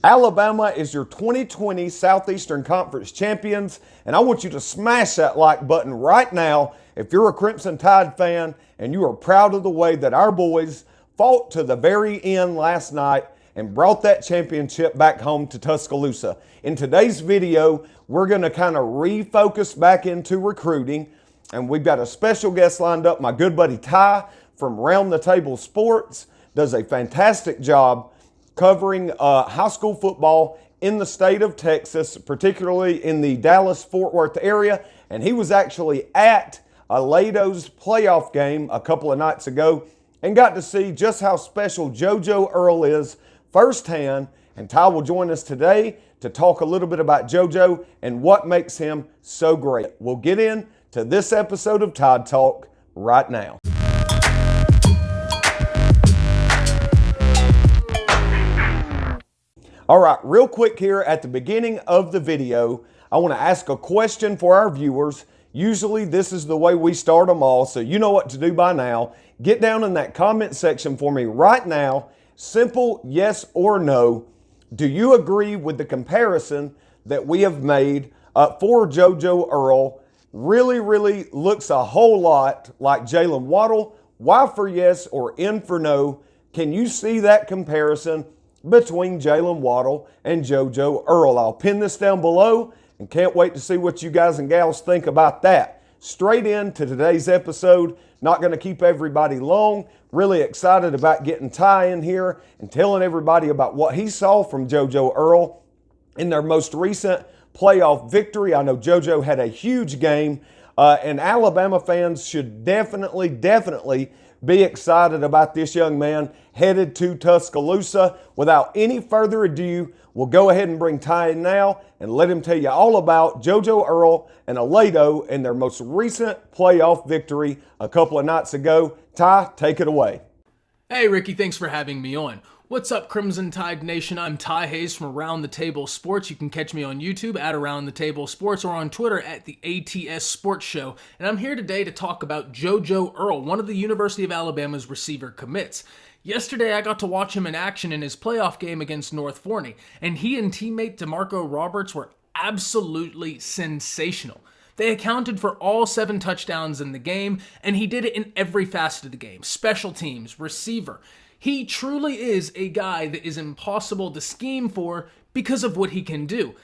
Alabama is your 2020 Southeastern Conference champions, and I want you to smash that like button right now if you're a Crimson Tide fan and you are proud of the way that our boys fought to the very end last night and brought that championship back home to Tuscaloosa. In today's video, we're going to kind of refocus back into recruiting, and we've got a special guest lined up. My good buddy Ty from Round the Table Sports does a fantastic job covering high school football in the state of Texas, particularly in the Dallas-Fort Worth area. And he was actually at Aledo's playoff game a couple of nights ago and got to see just how special JoJo Earle is firsthand. And Ty will join us today to talk a little bit about JoJo and what makes him so great. We'll get into this episode of Tide Talk right now. All right, real quick here at the beginning of the video, I want to ask a question for our viewers. Usually this is the way we start them all, so you know what to do by now. Get down in that comment section for me right now. Simple yes or no. Do you agree with the comparison that we have made for JoJo Earle? Really looks a whole lot like Jalen Waddle. Y for yes or N for no. Can you see that comparison between Jalen Waddle and JoJo Earle? I'll pin this down below and can't wait to see what you guys and gals think about that. Straight into today's episode. Not going to keep everybody long. Really excited about getting Ty in here and telling everybody about what he saw from JoJo Earle in their most recent playoff victory. I know JoJo had a huge game, and Alabama fans should definitely be excited about this young man headed to Tuscaloosa. Without any further ado, we'll go ahead and bring Ty in now and let him tell you all about JoJo Earle and Aledo and their most recent playoff victory a couple of nights ago. Ty, take it away. Hey Ricky, thanks for having me on. What's up, Crimson Tide Nation? I'm Ty Hayes from Around the Table Sports. You can catch me on YouTube at Around the Table Sports or on Twitter at the ATS Sports Show. And I'm here today to talk about JoJo Earle, one of the University of Alabama's receiver commits. Yesterday, I got to watch him in action in his playoff game against North Forney, and he and teammate DeMarco Roberts were absolutely sensational. They accounted for all 7 touchdowns in the game, and he did it in every facet of the game. Special teams, receiver. He truly is a guy that is impossible to scheme for because of what he can do.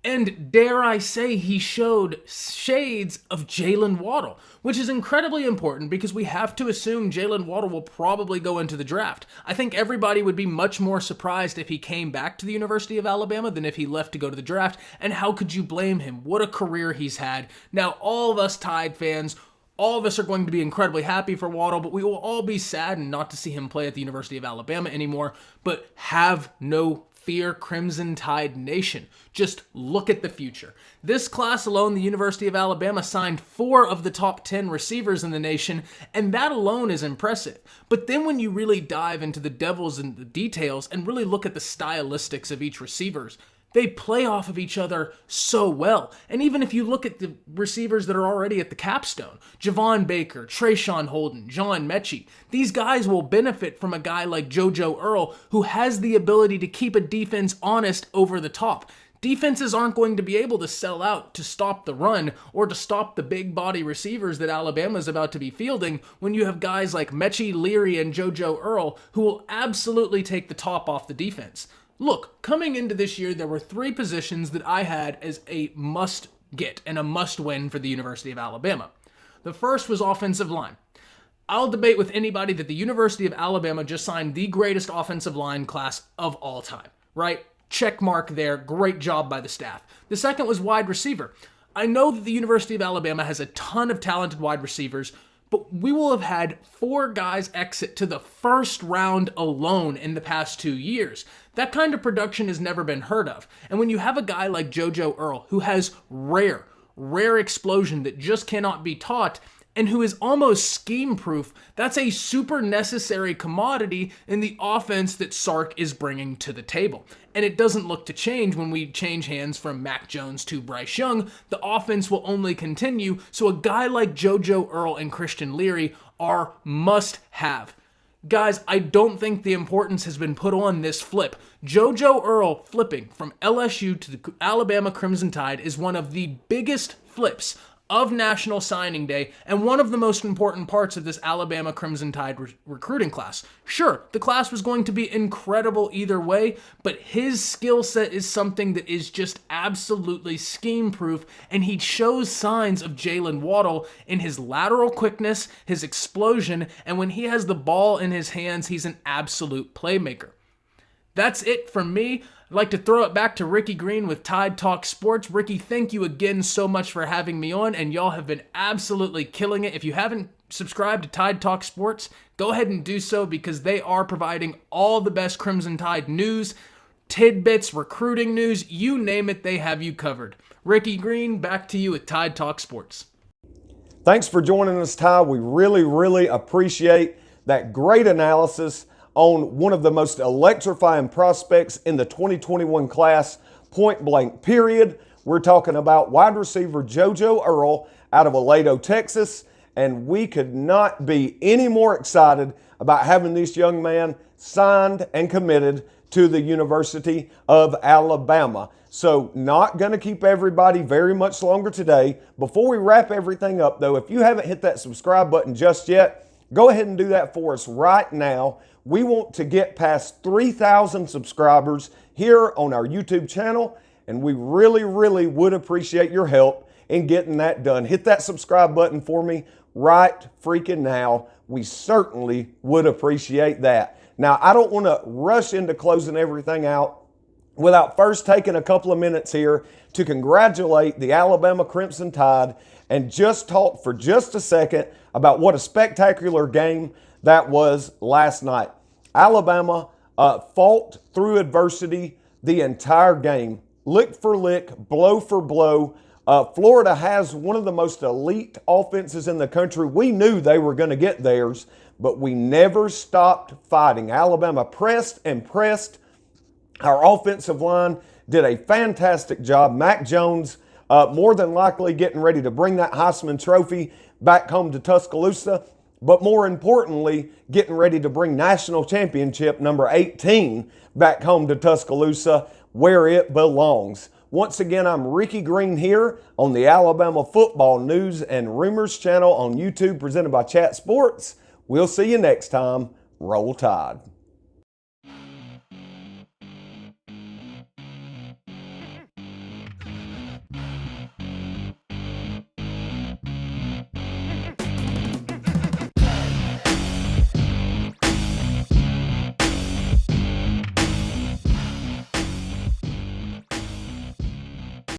And dare I say, he showed shades of Jalen Waddle, which is incredibly important because we have to assume Jalen Waddle will probably go into the draft. I think everybody would be much more surprised if he came back to the University of Alabama than if he left to go to the draft. And how could you blame him? What a career he's had. Now, all of us Tide fans, all of us are going to be incredibly happy for Waddle, but we will all be saddened not to see him play at the University of Alabama anymore. But have no fear, Crimson Tide Nation. Just look at the future. This class alone, the University of Alabama signed 4 of the top 10 receivers in the nation, and that alone is impressive. But then when you really dive into the devils and the details and really look at the stylistics of each receivers, they play off of each other so well. And even if you look at the receivers that are already at the capstone, Javon Baker, Trayshawn Holden, John Mechie, these guys will benefit from a guy like JoJo Earle who has the ability to keep a defense honest over the top. Defenses aren't going to be able to sell out to stop the run or to stop the big body receivers that Alabama is about to be fielding when you have guys like Mechie, Leary, and JoJo Earle who will absolutely take the top off the defense. Look, coming into this year, there were 3 positions that I had as a must-get and a must-win for the University of Alabama. The first was offensive line. I'll debate with anybody that the University of Alabama just signed the greatest offensive line class of all time, right? Check mark there. Great job by the staff. The second was wide receiver. I know that the University of Alabama has a ton of talented wide receivers, but we will have had 4 guys exit to the first round alone in the past 2 years. That kind of production has never been heard of. And when you have a guy like JoJo Earle, who has rare explosion that just cannot be taught, and who is almost scheme-proof, that's a super necessary commodity in the offense that Sark is bringing to the table. And it doesn't look to change when we change hands from Mac Jones to Bryce Young. The offense will only continue, so a guy like JoJo Earle and Christian Leary are must-have. Guys, I don't think the importance has been put on this flip. JoJo Earle flipping from LSU to the Alabama Crimson Tide is one of the biggest flips of National Signing Day and one of the most important parts of this Alabama Crimson Tide recruiting class. Sure, the class was going to be incredible either way, but his skill set is something that is just absolutely scheme-proof, and he shows signs of Jalen Waddle in his lateral quickness, his explosion, and when he has the ball in his hands, he's an absolute playmaker. That's it from me. I'd like to throw it back to Ricky Green with Tide Talk Sports. Ricky, thank you again so much for having me on, and y'all have been absolutely killing it. If you haven't subscribed to Tide Talk Sports, go ahead and do so because they are providing all the best Crimson Tide news, tidbits, recruiting news, you name it, they have you covered. Ricky Green, back to you with Tide Talk Sports. Thanks for joining us, Ty. We really appreciate that great analysis on one of the most electrifying prospects in the 2021 class, point blank period. We're talking about wide receiver JoJo Earle out of Aledo, Texas, and we could not be any more excited about having this young man signed and committed to the University of Alabama. So not going to keep everybody very much longer today. Before we wrap everything up though, if you haven't hit that subscribe button just yet, go ahead and do that for us right now. We want to get past 3,000 subscribers here on our YouTube channel, and we really would appreciate your help in getting that done. Hit that subscribe button for me right freaking now. We certainly would appreciate that. Now, I don't want to rush into closing everything out without first taking a couple of minutes here to congratulate the Alabama Crimson Tide and just talk for just a second about what a spectacular game that was last night. Alabama fought through adversity the entire game, lick for lick, blow for blow. Florida has one of the most elite offenses in the country. We knew they were going to get theirs, but we never stopped fighting. Alabama pressed and pressed. Our offensive line did a fantastic job. Mac Jones more than likely getting ready to bring that Heisman Trophy back home to Tuscaloosa, but more importantly, getting ready to bring national championship number 18 back home to Tuscaloosa where it belongs. Once again, I'm Ricky Green here on the Alabama Football News and Rumors channel on YouTube presented by Chat Sports. We'll see you next time. Roll Tide.